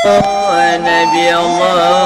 Nabi Allah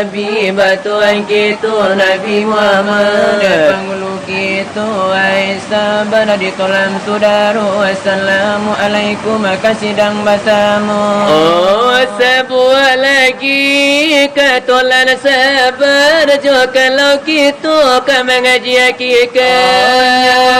Nabi Batuan kita Nabi Muhammad Penghulu kita Aisyah Berada di tolam saudara Assalamualaikum Kasih dan basamu Oh sebuah lagi Katolan sabar Jo kalau kita Kan mengaji hakikat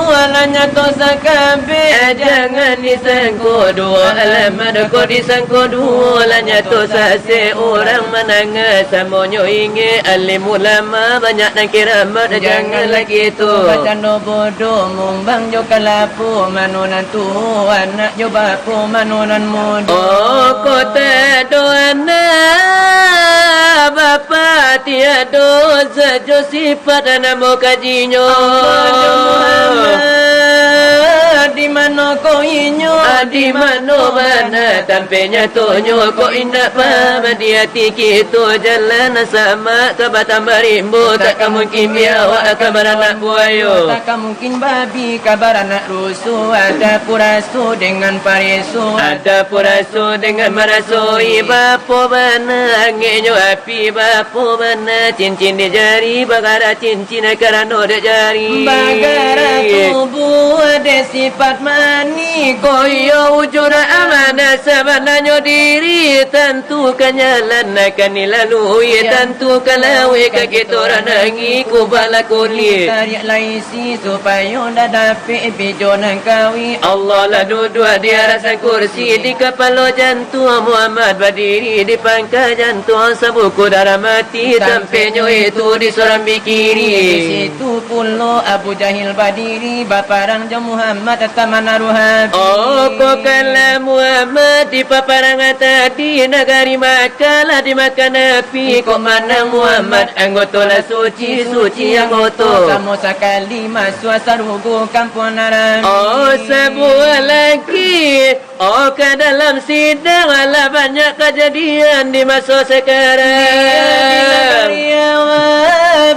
Walanya kau sakabe Jangan disangka dua Alamat kau disangka dua Walanya tu sase orang menangis Samonyo inge alim ulama Banyak nak kiramat Janganlah gitu Bacando bodoh Mumbang jo kalapu Manunan tu Anak jo bapu Manunan muda Oh kau tak doa anak Bapa tiada Sajo sifat Namo kajinya di mana kau inyo di mana mana tampilnya tunyo kau indah paham di hati kita jalan sama tabatan berimbu takkan mungkin biawak kabar anak buayo takkan mungkin babi kabar anak rusuh ada purasu dengan parisu ada purasu dengan marasui bapo bana anginyo api bapo bana cincin di jari bagara cincin karano di jari bagara tubuh ada sifat mani koyo wujud amanah sebenarnya diri tentukan jalan akan dilalui tentukan lawi kaki toran nangi kubala kuli tarik laisi supaya dah dapat bijonan kawi Allah lah duduk di rasa kursi di kepala jantung Muhammad berdiri di pangkal jantung sebuku darah mati tampilnya itu di seorang bikiri di situ pula Abu Jahil berdiri baparang jam Muhammad tamana ruhati oh kok kalah Muhammad di paparang tadi negari Makkah di Makkah Nabi kok mana Muhammad anggota lah suci anggota kamu sekali masuk sarugu kampung Naram oh sebuah lagi oh ke dalam sidang ala banyak kejadian di masa sekarang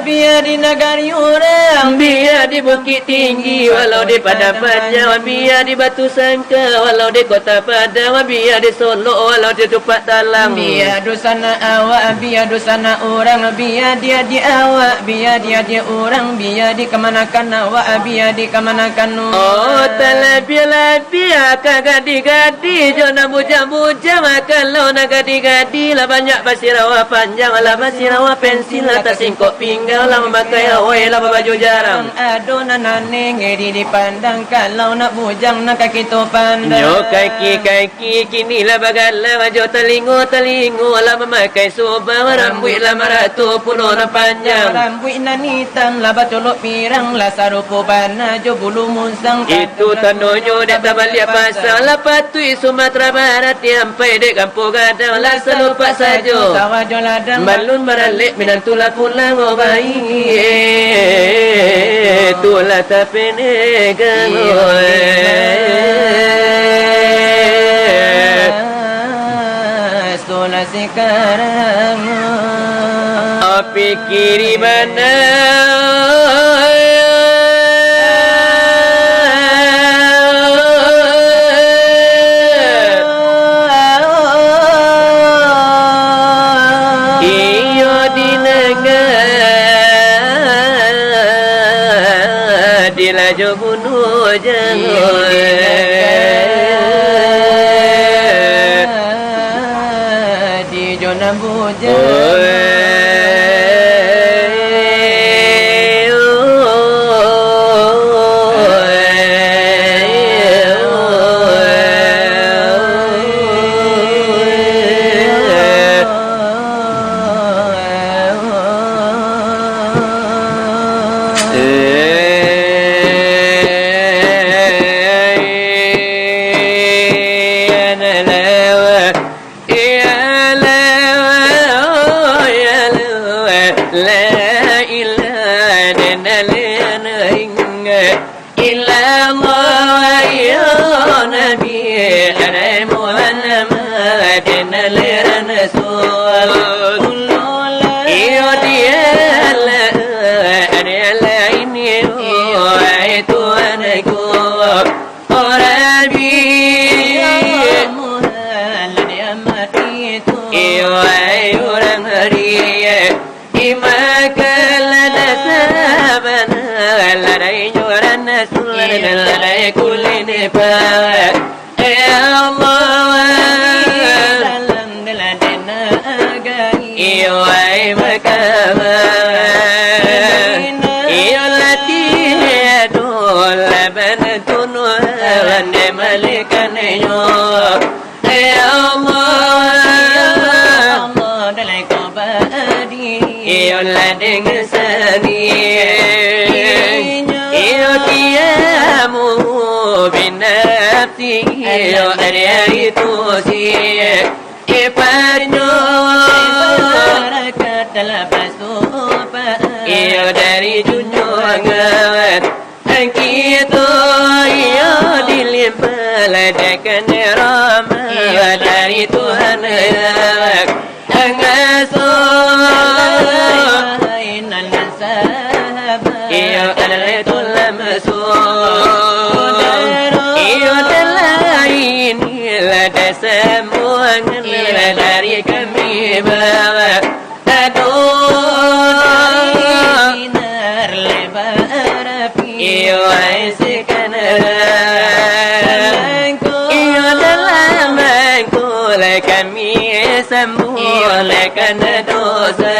biar di negari orang, biar di bukit tinggi, walau di padang panjang, biar di batu sangka, walau di kota Padang, biar di Solo, walau di Tupak Talang. Biar dosana awak, biar dosana orang, biar dia di awak, biar dia di orang, biar di kemanakan awak, biar di kemanakan orang. Oh, biar kagak digadi, jona bujang-bujang, kalau nak gadi-gadi lah banyak pasir awak panjang, lah pasir awak pensil, lah tak singkok pinggang, lah memakai awai, lah baju jarang. Adonan aneh ngeri dipandang, kalau nak bujang nak kaki tu pandang. Yo kaki kini lah bagalah, jo telingu lah memakai subang, rambut lah maratu pulau na panjang, rambut nan hitam lah batulok pirang, lah sarupu bana jo bulu musang. Itu tandonyo dek tabaliak pasang, lah patui Sumatera Barat sampai dek kampung gadang, lah selupak sajo sawajo ladang, balun baralik minantulah pulang oh bayi, tulah tapi negang tulah sekarang pikiri mana jo bunuh jangan di jona bujang. Dari Tuhan dari kami bawa sinar lebar api iyo aisykan iyo dalam bangkul kami sembuhkan dosa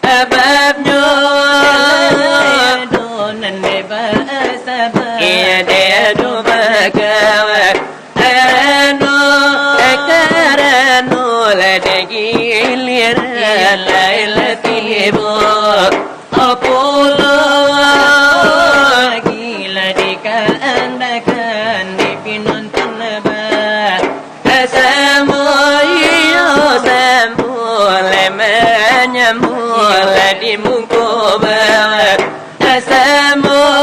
ababnya donan bebas sabar iya dia doa kawan gilir laila tibo apolo gila dikandakan di pinonton ba asamoyo sambole menyambole di mungko ba asamoyo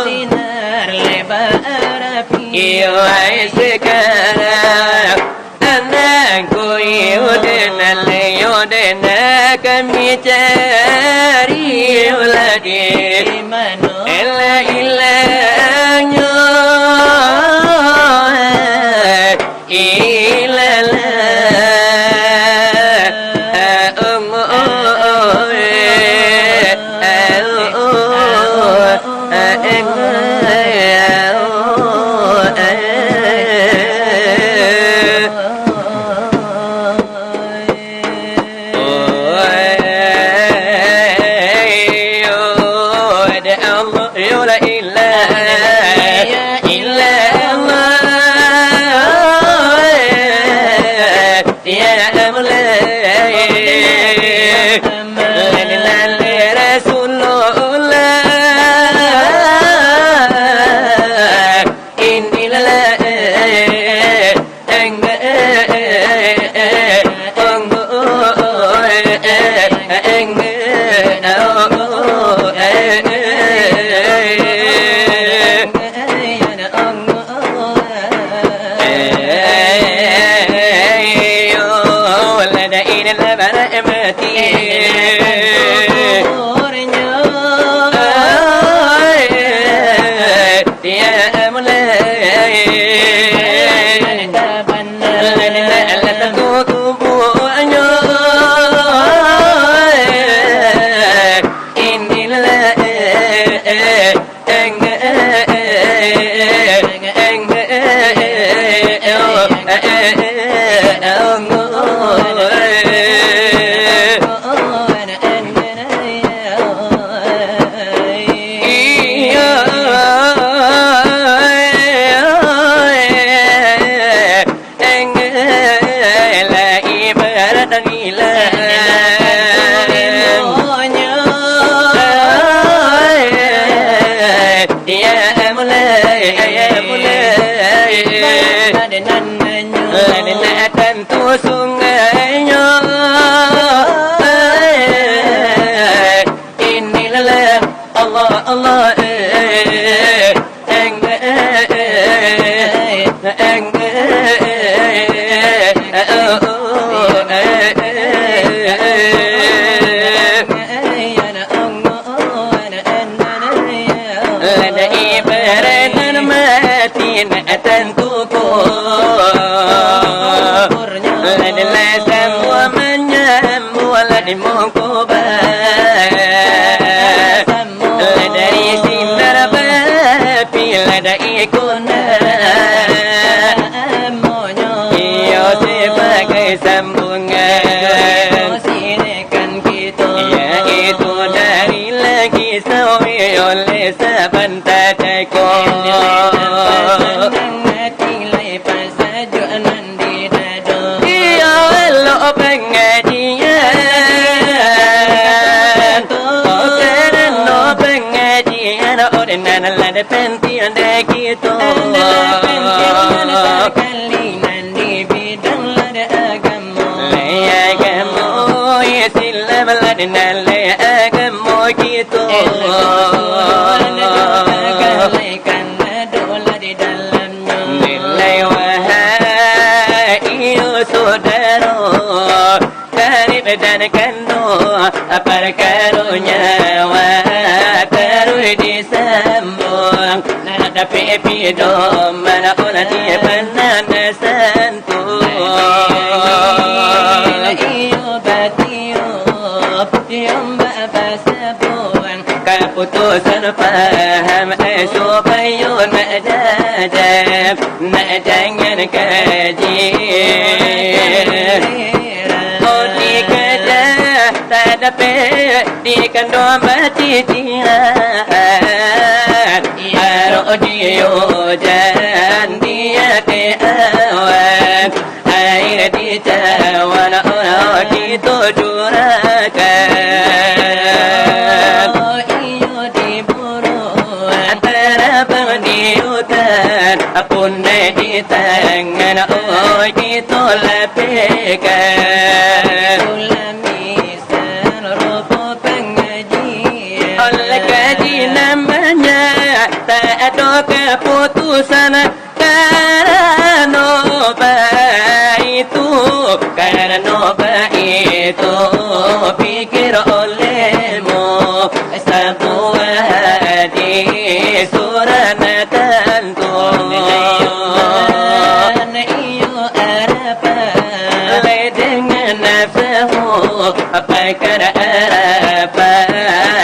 sinar lebar api iyo sekarang Yodena kami cari lagi mana ilahnya keputusan faham supayun majajab nak jangan kaji oh dikejar tak dapat dikandung mati tiap arok dia dia ke awan air di cawan orang ditujurakan apun di tangan oh ditolapikan ulamisan rupa pengajian oleh kaji namanya tak ada keputusan karena baik itu pikir olehmu sebuah hadis surana tentu dengan nafsu perkara apa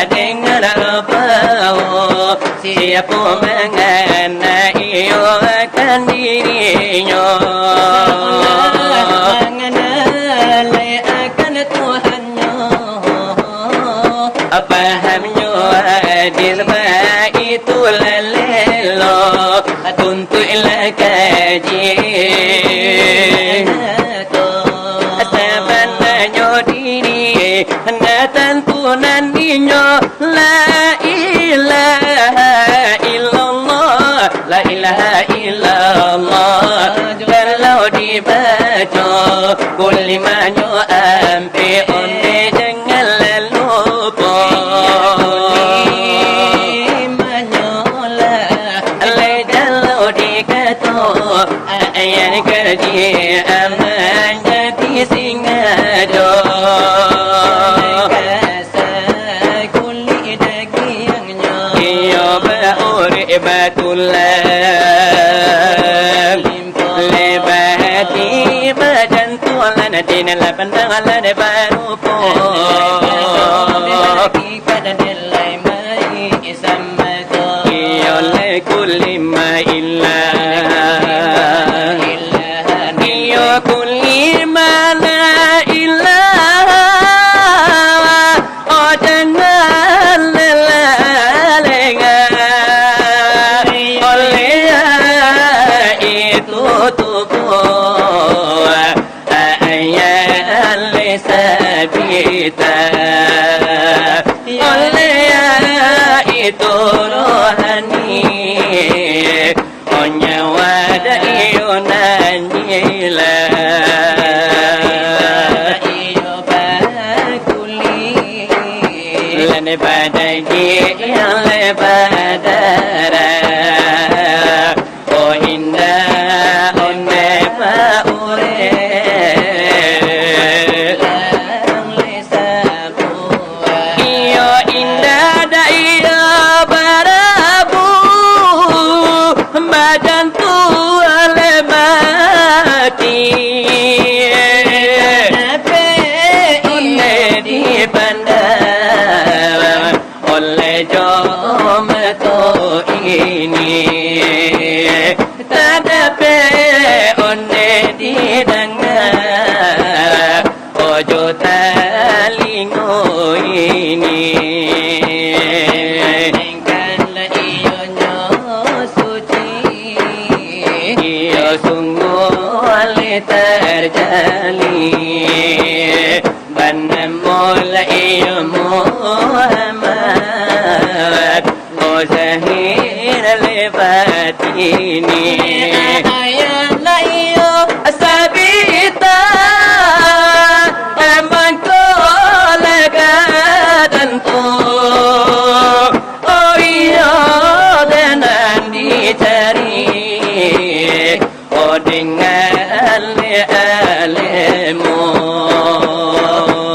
dengan bau siapa mengenai akan dirinya mengenai akan Tuhannya pahamnya dirba itu lelo untuk kaji tentu nantinya la ilaha illallah la ilaha illallah kalau dibaca kulimanyo ampe onde jangan lupa kulimanyo la kalau dikata ayat kerja aman jadi singado Batullah lebati badan tualan dina la pandangan baru po pada nilai mai sama to oleh kulli ma illa iyo kulli ma la ilaha o jangan sabita oleh itu rohani onyawa dayunanila iyo bakuli lane badai yang lebadara oh indah onne paure badan tu alemati oleh di bandar oleh jom to ini tadape oleh di dengar ojo talingo ini sungguh terjali banamul Muhammad oh zahir lebat ini ayat layo sabita emang kolega tentu oh iya dan dicari dengan alemu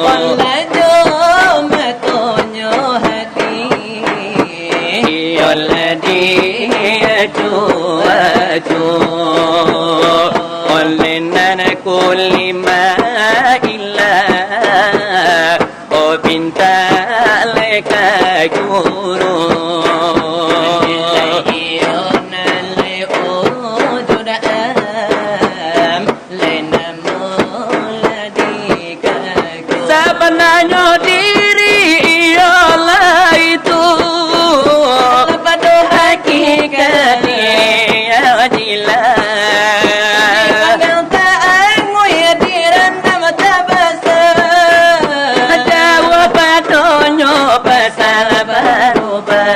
walado matonyo hati oladi aju olenan kulima illa o pinta leka guru sebenarnya diri ialah itu pada hakikatnya jelas tak ngoy direndam tabasa jawab padonyo pasal barubat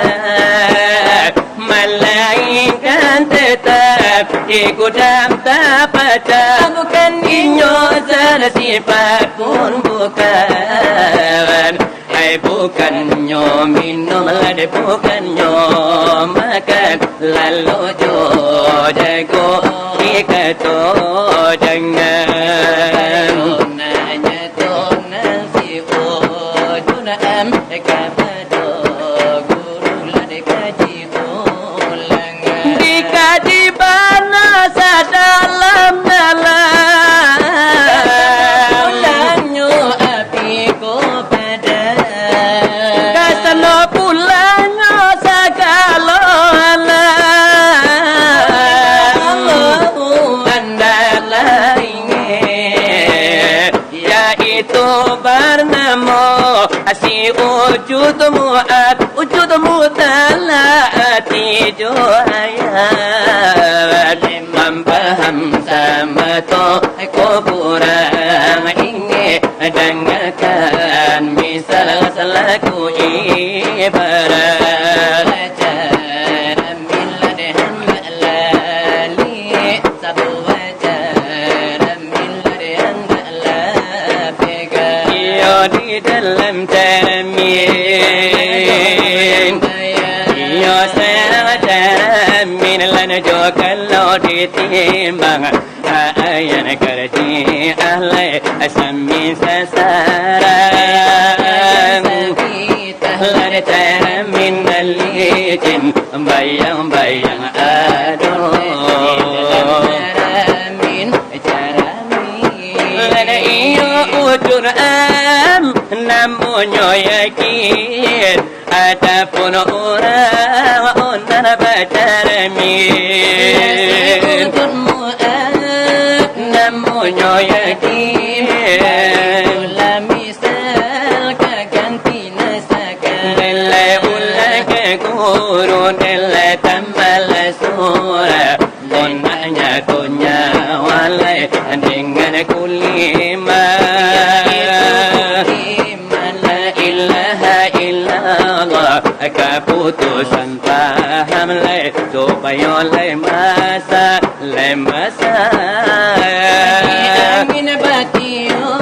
malaikat tetap ikudam tak baca bukan inyo sifat pun bukan hai bukannya minum lade bukannya makan lalu jo jago ikato jangan nanya to nasi wujud mutalati johaya Mempaham sama to Ko kurang ingin dengarkan misal selaku ibarat di dalam termin yo saya termin lan jo kalau ditimbang ayan kerji ahlai asami sasaran lan termin licin bayang-bayang aduh ujur namunnya yakin adapun orang onan batarmin namunnya yakin la misal kaganti nasakan la ulah ke guru la tambal surah onanya tunya walai dengan kulima keputusan paham lai supaya lai masa amin batio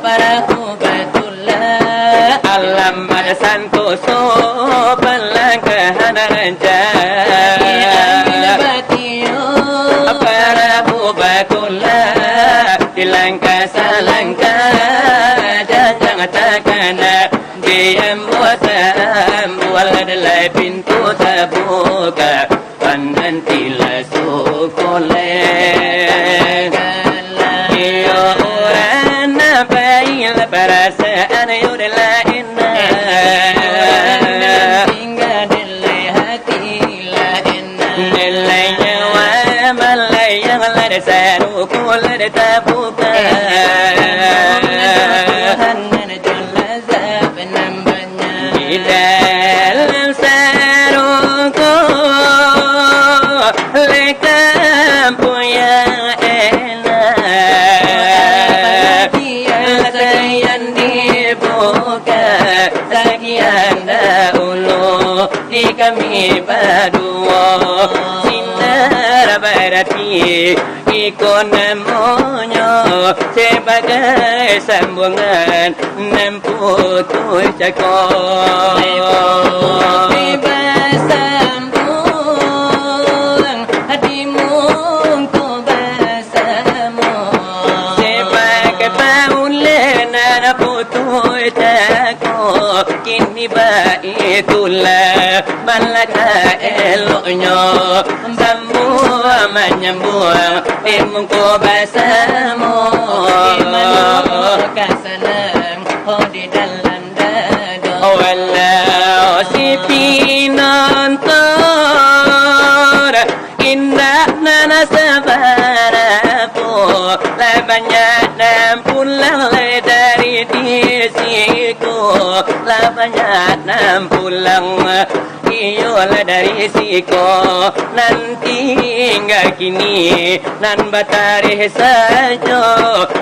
para hubatullah alam santoso balang kehananja amin batio para hubatullah dilangkah salangkah jangan takana diam wasam waladlah pintu terbuka pandantilah sukoleh iyo orang baik perasaan yudlah inna tinggal dilai hatilah inna dilai nyawa malai yang lada sarukul terbuka dalam sarungku lekam punya enak sayan dibuka sekian dahulu di kami berdua sinar berarti ikut namunyo sebagai sambungan nemputus cakap bebas sambung hatimu untuk bersama sebagai paulenan putus cakap kini baitulah malaka eloknya sambung menyambung timku bersama kasanang di dalam dada walau si pinontor indah nana sabarapu lah banyak dan pulang dari disiku lah banyak dan pulang iyolah dari siko nanti hingga kini nan batari saja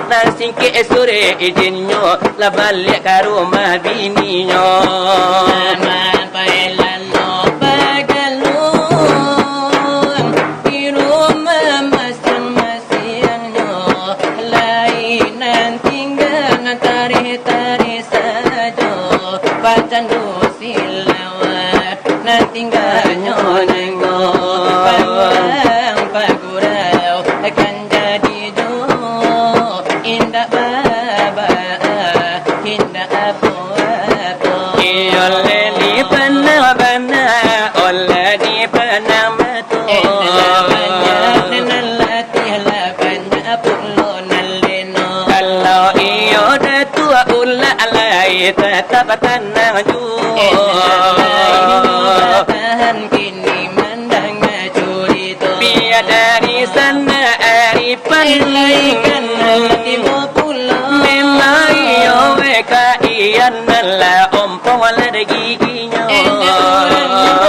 nan singke sore izinyo la balik ke rumah bininya man pailan no bagalun di rumah masing-masingnya lain nan tinggal nan tari-tari saja bacandu silawat nan tinggalnya nengok pandang pagurau akan jadi jo indah baba indah apa-apa oleh di panah-panah oleh di panah matu banyak latih lah banyak pulau naleno kalau iyo datua ulah alai tetap tanah ju tahan kini mandang curito biar dari sana arifan laikan hatimu pulau memang iyo weka iyan nala ompong wala ada giginya.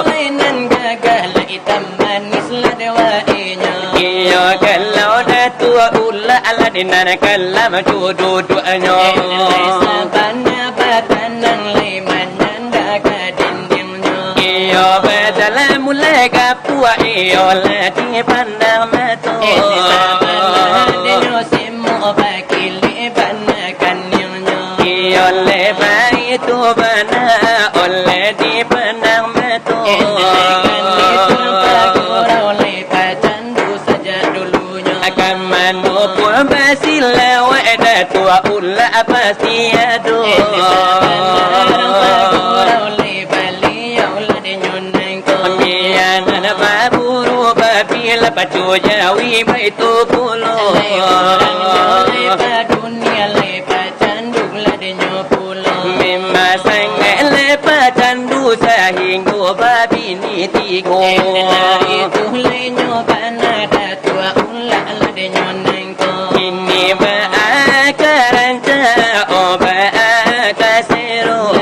Permainan gagah lah hitam manis lah dewainya. Iya kalau dah tua ulah ala dinan kalam duduk-duduknya. Sabana batanang laimanan daga dindingnya. Iya betul mulai kapua iya lah di pandang mata. Sabana denyo simu bakili banakan nyonya. Iya lebar itu benar oleh di pandang mata. Basila wa'da tua ulla pasti ado miyan na baburu babila pacujawi baitu pulo dunia lepa canduk la denyo pulo mimma sange lepa candu sahinggo babini tigo itu lenyo banada tua ulla la denyo ini ba'akaranta o ba'akasiru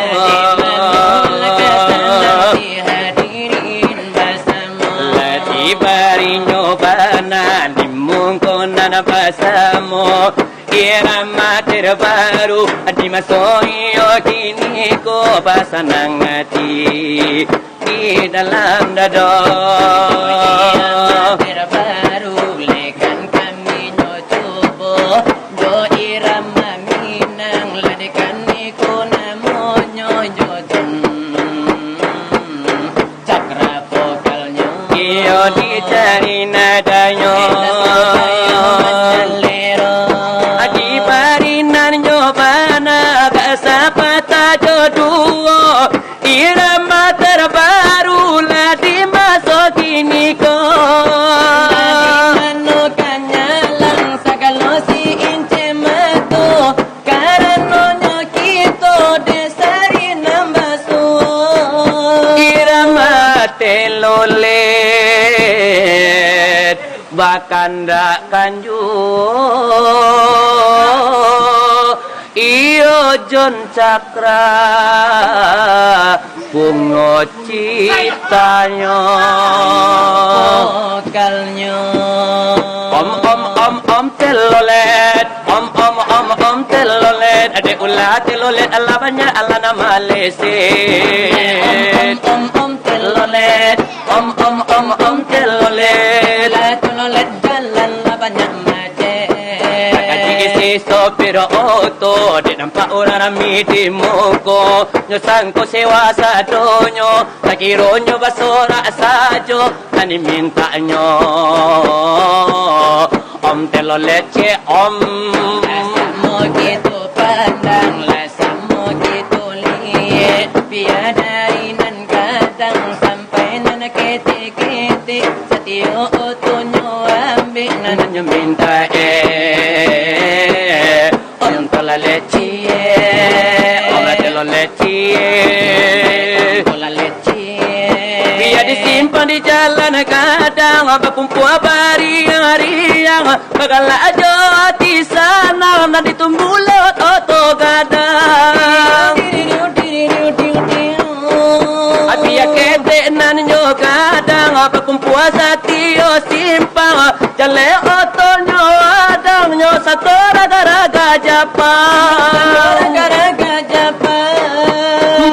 lati barinyo bana dimungkonan basamo irama terbaru di masoyo kini ko pasanang hati di dalam dada terbaru lekan kami nyocobo do irama minang ladekan niko namonyo jojon cakra vokalnya iyo dicari nadanya adi parinan nyobana kasapata jodoh irama terbaru lah dimasuki niko telolet bakanda kanju iyo jon cakra bungo citanya vokalnya om telolet om telolet ade ulah telolet ala banyak ala nama leset om telolet om telolet la telolet jalan la banyak macet kaji sopir auto de nampak orang rami di muka nyo sangko sewa sadonyo sakironyo basora sajo ani mintanya om telolet ce om sama gitu pandang lah sama gitu lihat biar dari nan kadang sampai nan kete-kete setio otonyo ambil nan nyo minta om telolet cie om telolet cie biar disimpan di jalan kadang apa kumpul bariang-riang bakal aja di sana dan ditunggu lot oto gadang biar kete nan nyo kadang apa kumpul satio simpang jale oto nyo adang nyo satu raga Japang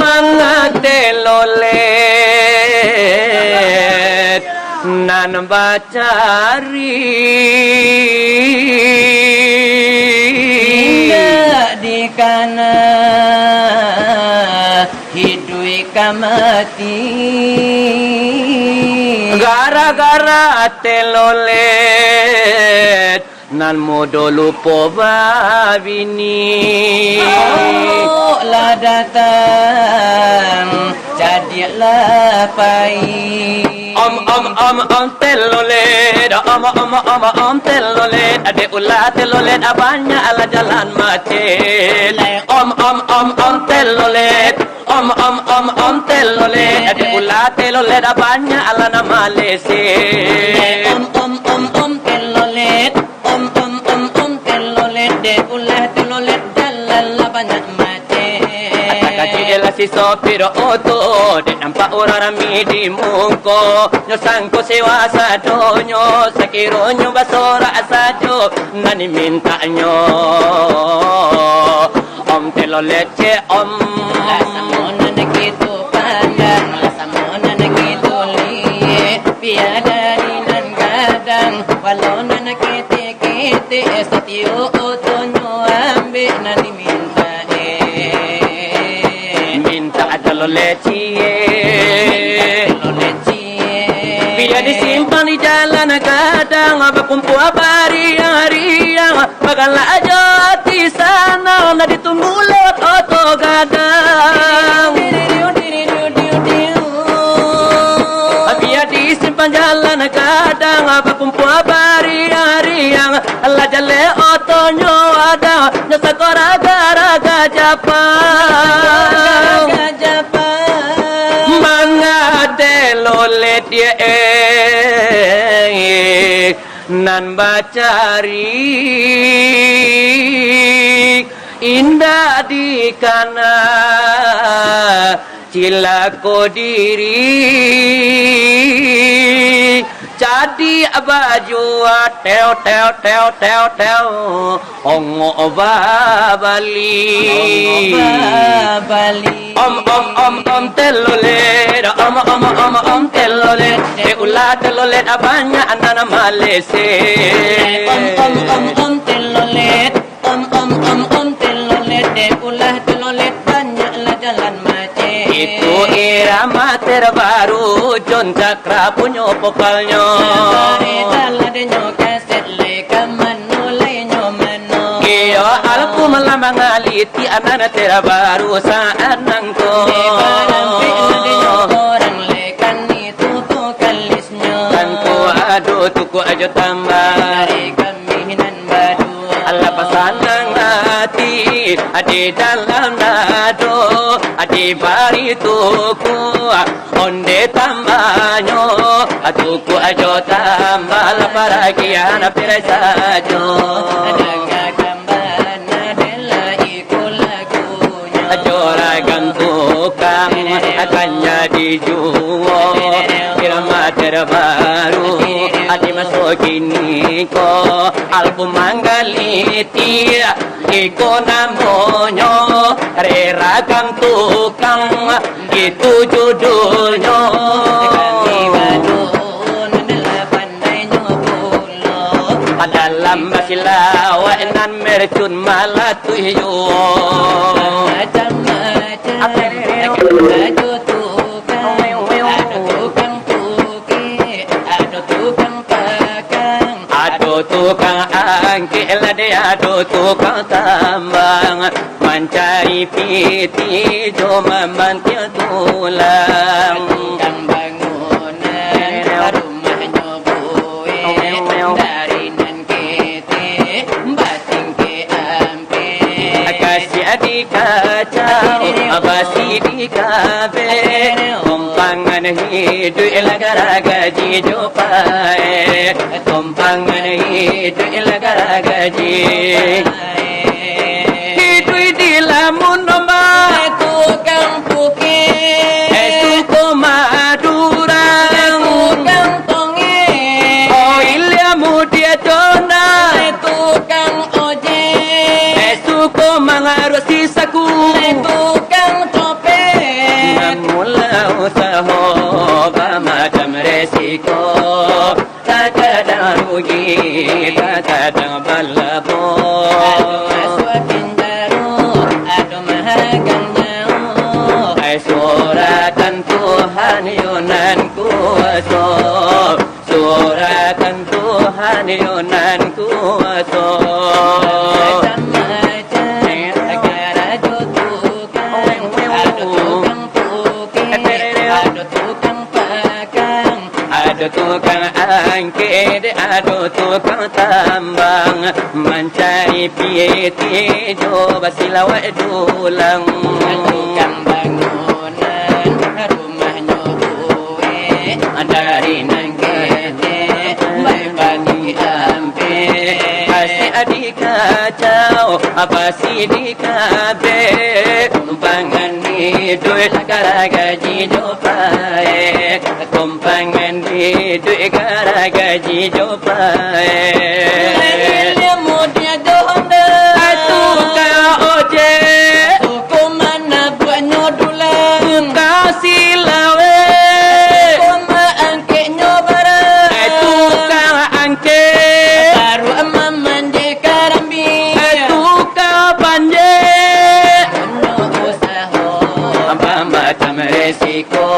mangak telolet nan bacari hingga di kana hidui kamati gara-gara telolet nan modo lupo babini lah datang jadilah pai om telolet om telolet ade ulah telolet abanya ala jalan macet om telolet om telolet ade ulah telolet abanya ala nama lese om telolet om telolet de ulah telolet jalan lah banyak macet kaji elasi jadi sopir oto dan nampak orang rami di muka nyo sangko sewa sadonyo sekironyo basora sajo nani minta nyo om telo lece om Lasamona na gitu pandang, lasamona na gitu liye, piada dinan gadang, walona na kiti-kiti, esatio otonyo ambil na diminta minta telo lece lo lecie. biar disimpan di jalan kadang berkumpul hari-hariang bagalah aja di sana nak ditunggu lot oto gadang biar disimpan jalan kadang berkumpul hari-hariang Allah jale otonyo ada nyasa raga-raga Jepang mangade lolet dia nan bacari indah di kana cilako diri jadi baju teo teo teo teo teo ongo babali om telolet om telolet ulah telolet banyak anak Malaysia om telolet om telolet ulah telolet banyaklah jalan macet itu irama terbaru John Cakra punya vokalnya Iyo alku melambang aliti anak terbaru saat nangko Kanku aduh tuku aja tambah Allah pasanang hati adi dalam nado adi bari tuku onde tambahnya tuku aja tambah laparagian apirai sajo Joragan tukang akannya dijual irama terbaru adi masukin niko album manggaliti iko namonyo reragang tukang itu judulnya dalam basilawa nan mercun malatuyo tukang angkel dia tukang tambang mencari piti cuma mantil tulang tukang bangunan rumahnya buih dari nan kete bating ke ampe kasih adik kaca basi di kabe tumpangan hidup lagara gaji jopai tumpangan hidup lagara gaji hidup di lamun domba tukang pukir tuku madura tukang tonge oh ilmu dia dona tukang ojek tuku mengaruh sisaku tukang topeng mula usaha macam resiko tak ada rugi tak ada balabo suratan Tuhan Yunan kuasa suratan Tuhan Yunan kuasa ada tukang angkit, ada tukang tambang mencari pieti coba silawat dulang tukang bangunan rumahnya buih dari nangkete baik pagi ampe kasih jadi kacau apa sih di kabeh tumpangan di duit gara gaji jopae tumpangan di duit gara gaji jopae ilmu dia donda tukang ojek suku mana buatnya dulan tukang silawe kuma angketnya barang tukang angket baru emam mandi karambi tukang banjir usaha apa macam resiko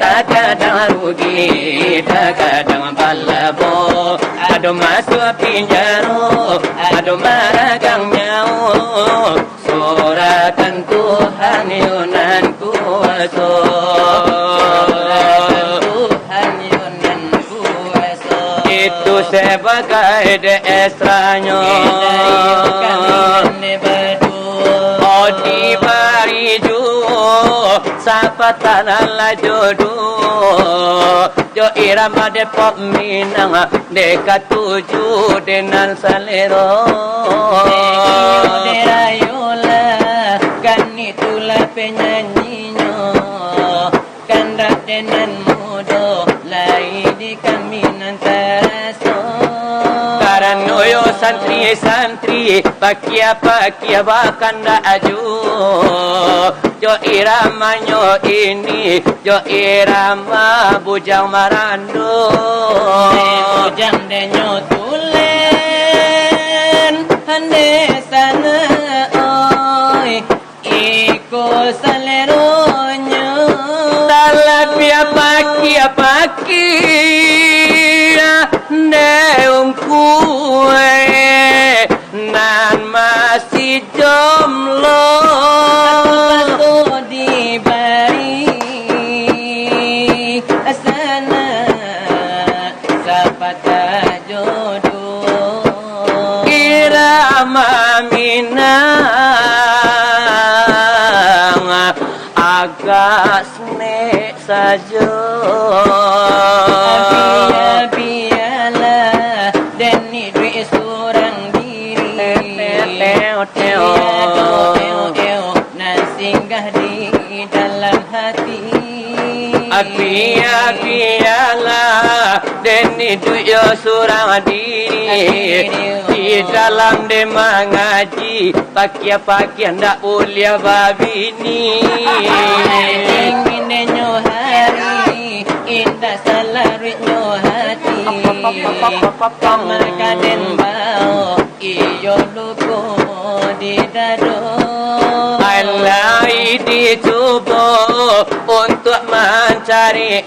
tak kadang rugi tak kadang balabo aduh masuk pinjaro aduh maragang nyawa suratan Tuhan yunan kuasa Tuhan yunan kuasa itu sebagai desranya oh di bariju sapa tanah jodoh jo irama Depok Minang dekat 7 dengan salero derayola kan itulah penyanyinya kandak dengan mudo lai di kaminan teraso karanoyo santri pakia bahkan dak aju jo iramanyo ini jo irama bujang marando bujang denyo tulen hande sana oi iko saleronyo talapia pakia neum kue nan masih jomblo dibari asana sapata jodoh irama Minang agak snek saja biarlah dan ni duit seorang diri tiada nan singgah di dalam hati biarlah deni duyo surang diri di dalam de mengaji pakia ndak boleh babini ingin denyo hari indah salaritnyo hati maka den bau iyo luko di dado alai dicoba untuk mencari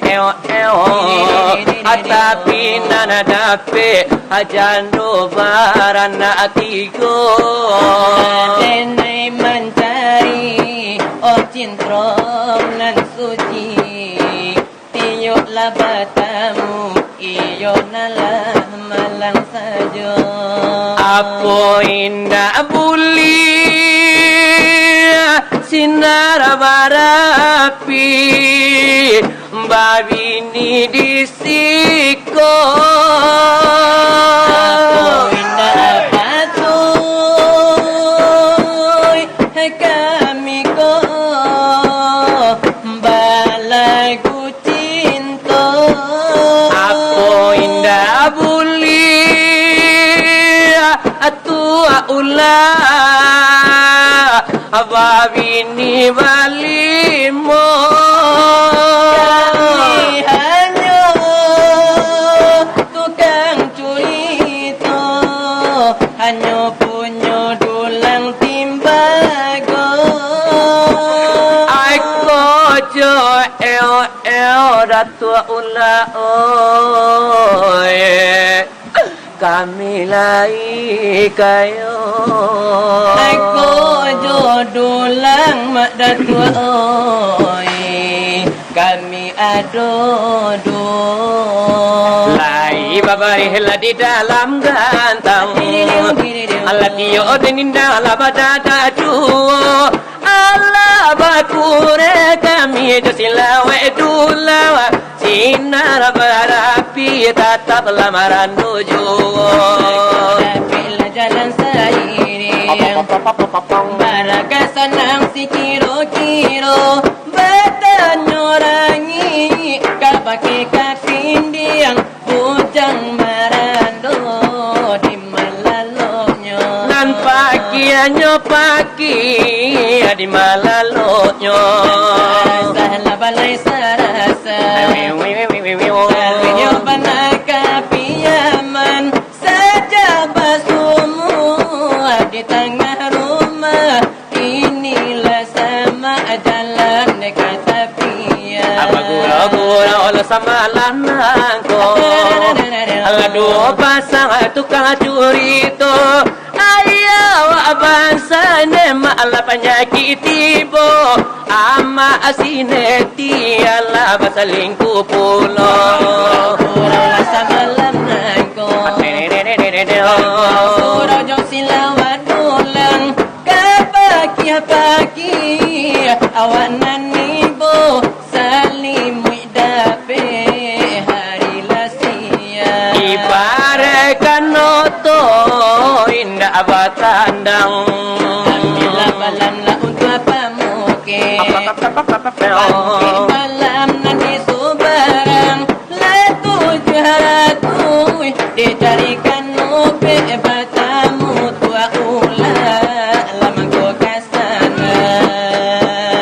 tapi nana dapat ajando barana tigo denai mencari oh cintrom nan suci tiup labatamu iyo nalah malang saja apa indah buli sinar barapi babini disiko indah patuy kami ko balai ku cinta apa indah buli atua ulah babini balimo kami hanya tukang curito hanya punya dulang timbago Aiko jo datua ulah oye kami lai kayo Aku jodolang mak datua oi kami adodo lai babari hela di dalam gantang Allah dio denin dalam badada duo Allah bakure kami jasilawe dulawa sinar barapi tetap lamaran dojo benang si kiro-kiro bertanya rangi kapake kapindiang bujang marando di malalonyo nan pakianyo paki di malalonyo salah balai sarasa Arwinyo banaka piyaman saja basumu di tengah rumah inilah sama jalan dekat tepian Abagura-gura olah sama lanangko Aduh pasang tukang curi to Ayaw abansa ne maala penyakit tibo Ama asineti ala basalingku pulo Olah sama lanangko Surau jong silawat dulang Kapaki-paki awanan ibu salim dape hari lasia Ibarekan noto indah batandang Bila balam la untuk apa muke Pagi malam nanti subarang La tujuh ratu dicarikan nupe batamu tua ulah Lamang ko kasana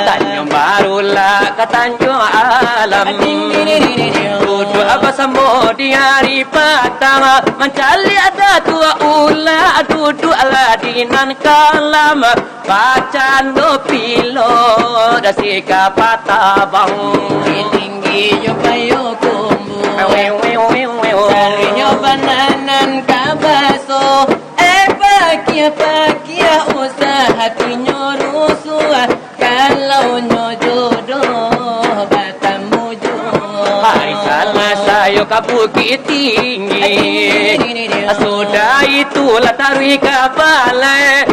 Tanjung barulah ke Tanjung Alam Duduk bersama di hari petang Mencari ada tua ulah Duduk ladinan kalam Bacaan lo pilo Dah sikap patabang Tinggi yo payo kumbu Carinya bananan kabaso pakia usaha tinyo rusua Kalau nyo jodoh batamu jodoh Hai salah sayo ke bukit tinggi Sudah itulah taruh ke balai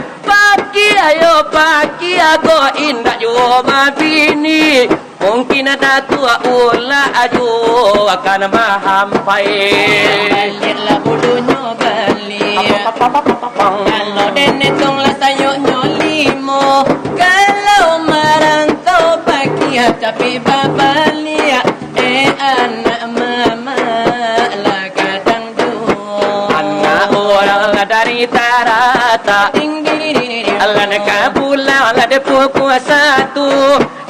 Pagi ago indah yo mabini Mungkin ada tua ulah aju akan mahampai Baliklah bodohnya balik Kalau denetong lah sayoknya limo Kalau marantau pagi tapi babalik anak mama lah kadang dua Anak orang lah dari tarata Allah nak kabulah lah depuk kuasa tu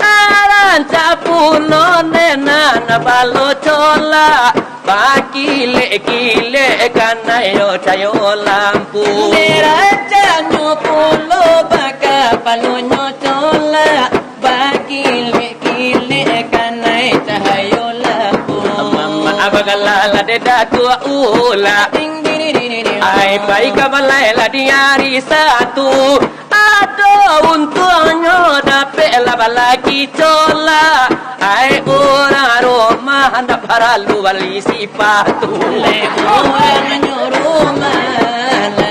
Aran capulo nena na balo cola Bakile kana yo cayo lampu Neraca nyupulo baka palonyo cola Bakile kanai cahayo lampu Mama abagalala de datua ula Ai baik kabalai lah di hari satu Ado untungnya dapat lah balaki cola Ai orang rumah hendak paralu bali sipatu Orang rumah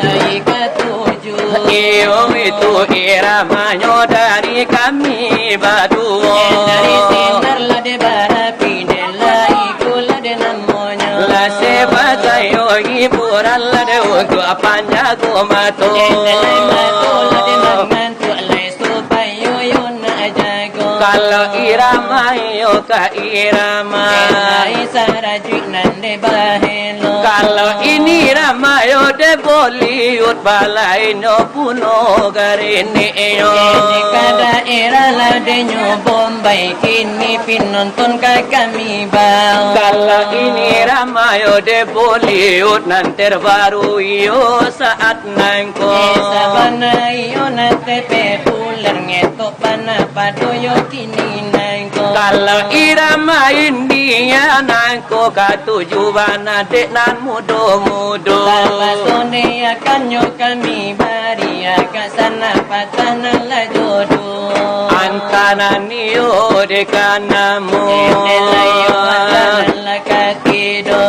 lai katuju Iyo itu iramanya dari kami batu Dari sinar lah de barapi de lai kula de namonya La sebaca yo hiburan lah de untuk apanya kumato Lai mato lah de mangantu lai supayo yo na jago Kalau irama yo ka irama Lai sarajik nande bahelo Kalau ini irama yo de Bollywood balai no puno garini yo Ini kada era lah de nyo Bombay kini pinonton ka kami bau Kalau ini irama yo de Bollywood nan terbaru yo saat nangko Sabana iyo na tepe pular ngeto pana padoyo kini nangko Kalau irama India nangko katujuan adik nan mudo-mudo Bapa sonde akan nyo kami bari Aka sana patana la jodoh Antana niyo de kanamu Layo patana la kakido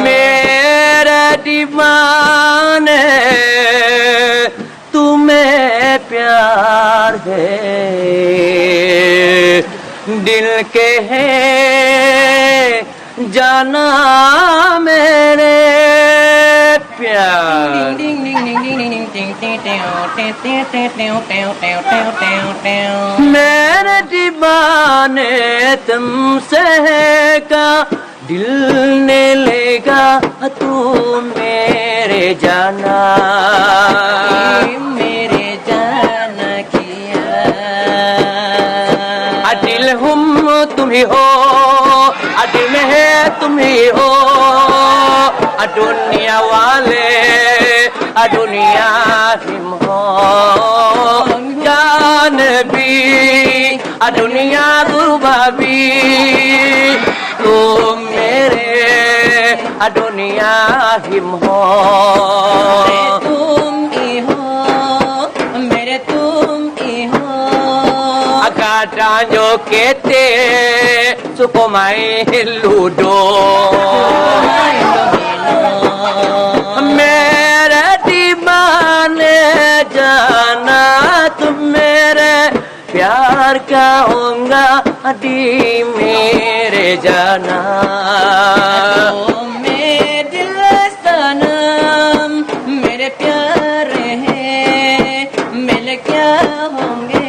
Mera dimane तुम्हें प्यार है दिल के है जाना मेरे प्यार ding ding ding ding ding ding ding ding मेरे दीवाने तुमसे का दिल ने लेगा तू मेरे जाना मेरे जाना किया दिल हम तुम ही हो दिल में है तुम ही हो दुनिया वाले दुनिया हिम हो जान भी दुनिया गुरबा भी तुम मेरे दुनिया हिम हो तुम ही हो मेरे तुम ही हो Kata yo kete suko mai ludo मेरे दीवाने जाना तुम मेरे प्यार का होगा दी मेरे जाना मेरे दिल सनम मेरे प्यारे हैं मिल क्या होंगे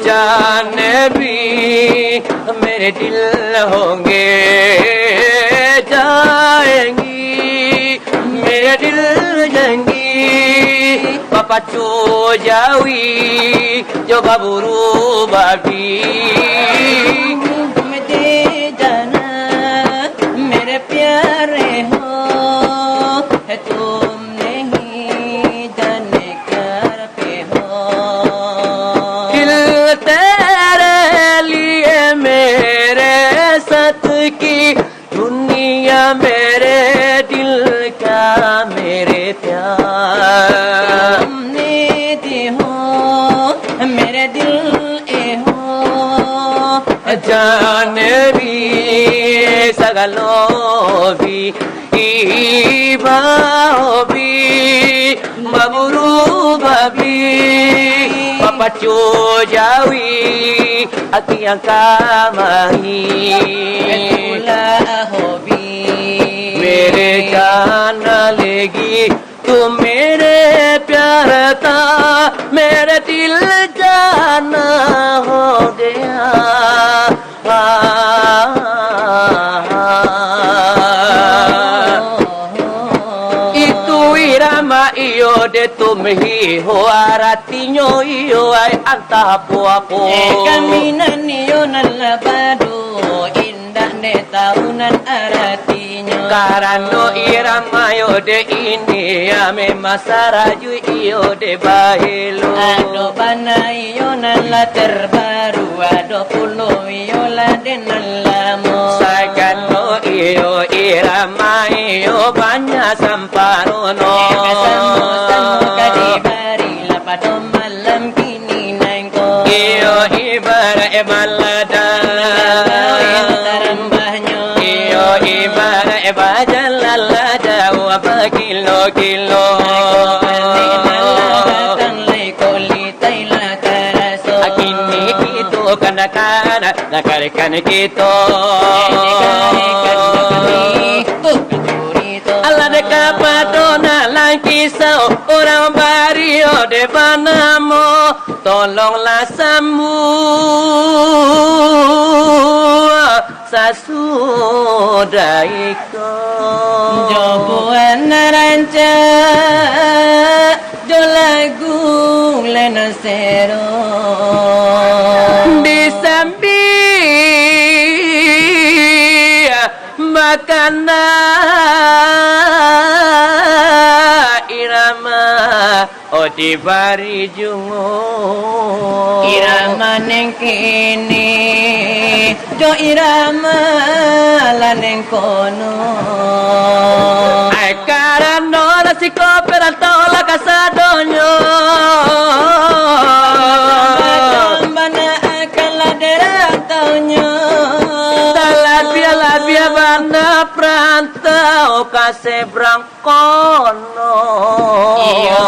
जाने भी मेरे दिल होंगे जाएंगी मेरे दिल जाएंगी पापा चो जावी जो बाबूरू बाबी मुझे जाना मेरे प्यारे हो है तुम नहीं जाने कर पे हो की दुनिया मेरे दिल का मेरे प्यार तुमने दी हो मेरे दिल ए हो जान भी सगलो भी बाहो भी बबरू बबी पापा चो जावी अखियां का माही हो भी मेरे जान लेगी तू मेरे प्यार था मेरे दिल जाना हो गया itu irama iyo de तुम ही हो aratinya iyo ay antah apo kaminan iyo nalabado indah de tahunan aratinya karano irama yo de ini ame masaraju iyo de bahelo ado bana iyo nala terbaru ado pulo iyo la de nalamo sagano iyo irama iyo banyak samparono malam kini nengko iyo ibara emalada iyo ibara ebajalada wa kilo kilo akini gitu kana nakarkan gitu Allah de capadona kisah orang barrio de Panamo tolonglah semua sasudaiku jobuan ranca jo lagu lenasero di sambil makanan irama di bari jungo irama neng kini jo irama la neng kono ai karano la siko peranto la casa doño bana akala derataunya labia bana perantau kase brangkono iyo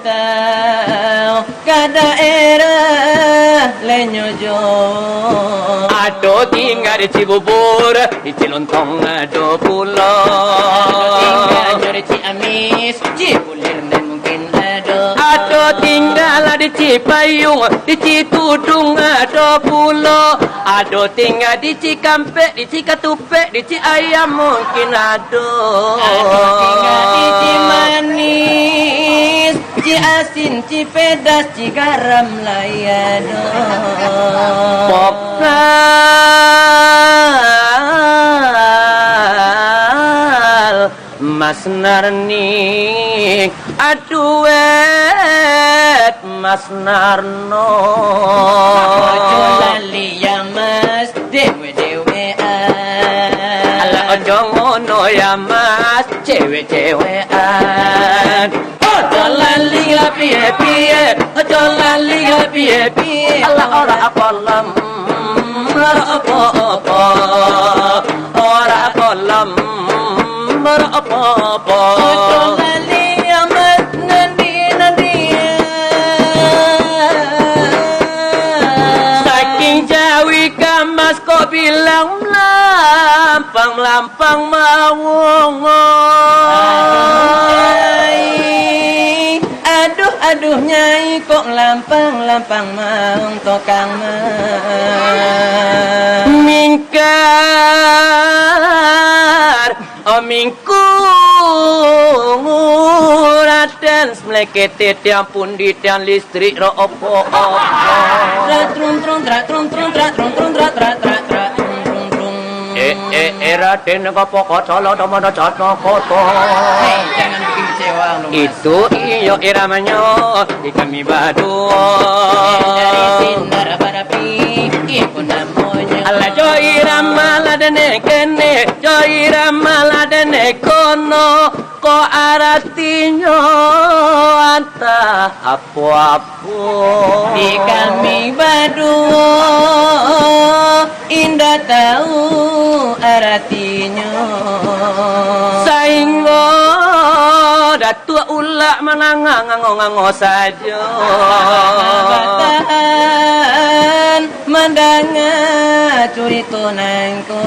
merantau ke daerah lenyojo ado tinggal di Cibubur di Cilontong ado pulau manis Cipulir dan mungkin ada Ada tinggal di Cipayung, di Citudung ada pulau. Ada tinggal di Cikampek, di Cikatupek, di Ciayam mungkin ada. Ada tinggal di Cimanis Ciasin, Cipedas, Cigaram layado Pokal Mas Narni aduet Mas Narno Ojo lali ya mas dewe-dewean Ala ojo ngono ya Mas cewek-cewekan Ojo lali ya piye-piye Ojo lali ya piye-piye Ala ora kolam ora apa-apa Ora kolam ora apa-apa Ojo lali ya mas nandi Saking Jawi ka Mas kok bilang lampang mawongo Aduh nyai kok lampang maung tokang mingkar Raden melekete tiang pundi tiang listrik ro opo Raden kopo kocolo domono jatno koto Hei jangan bikin kecewa lu mas Itu iyo iramanya di kami badu Dari sinar barapi ibu namanya Ala jo irama ladene kene jo irama ladene kono ko aratinya anta apu-apu Di kami badu indah tahu artinya saingo datua ulak menangango saja batahan mandanga curi tunangku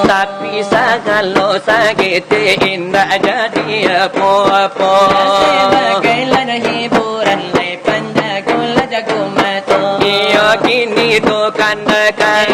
tapi sagalo sakit indah jadi apa-apa sebagai lada hiburan lai panjago lajago mato iyo kini tu kandakan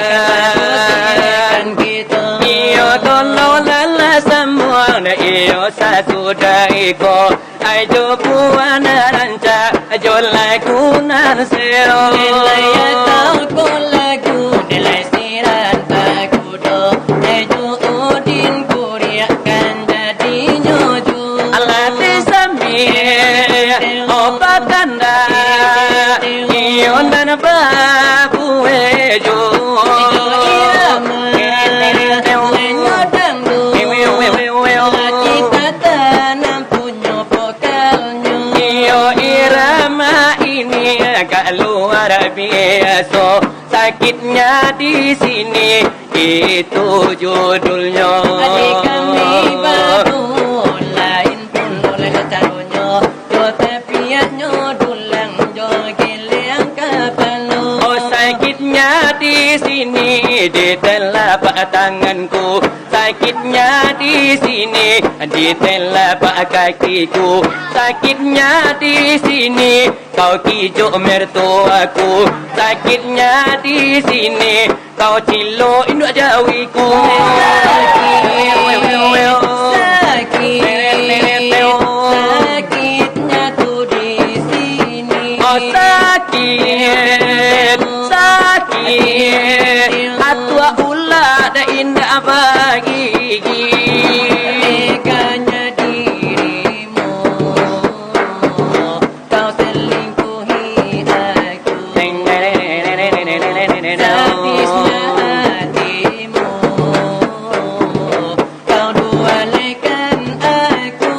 kita iyo tolo lala semua na iyo sasudahiko ayo buana ranca ayo lagunan seo nilai tahu ko lagu nilai siran pakudo ayo udin kuriakan jadi nyoju alati sambil obat kanda iyo dan babu ejo agak luar biasa sakitnya di sini itu judulnya adik kami baru lain pun oleh caranya jo tapiannya dulang jo geleng kapalo oh sakitnya di sini di telapak tanganku sakitnya di sini di telapak kakiku sakitnya di sini kau kijo mertuaku sakitnya di sini kau cilo induk jawiku sakitnya tuh di sini oh sakit atua ulah da indah bagi teganya dirimu kau selingkuhi aku sadisnya hatimu kau dualekan aku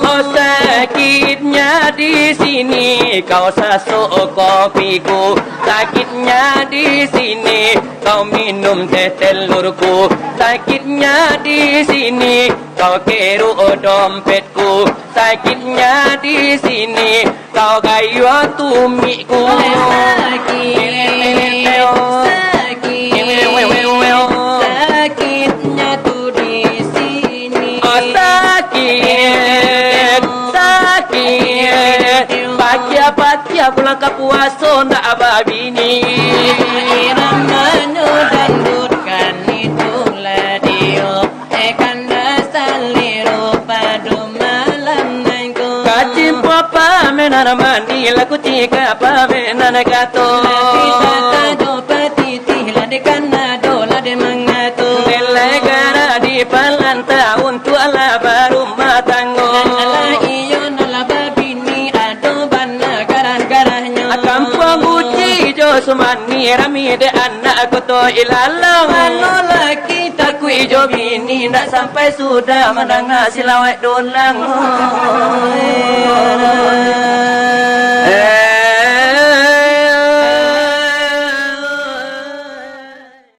oh sakitnya di sini kau sasuk kopiku sakitnya di sini kau minum teh telurku sakitnya di sini kau keru dompetku sakitnya di sini kau kayu tumiku sakitnya tuh di sini oh sakit Bahagia pulang ke puasa nak ababini. Ramanu dangdutkan itulah dia. Kanda saliru padu malam nangku. Kacim papa menar mani laku tika pa menar gato. Kita tado patiti lade kana do lade mangatu. Nilai gara di palanta untuk ala baru matango. Ala iyo nala babini ado bana garan-garanyo. Kampung Buci jo sumani rami de anak koto ilalang. Ano laki Aku ijo bini nak sampai sudah mendengar silawat dolang.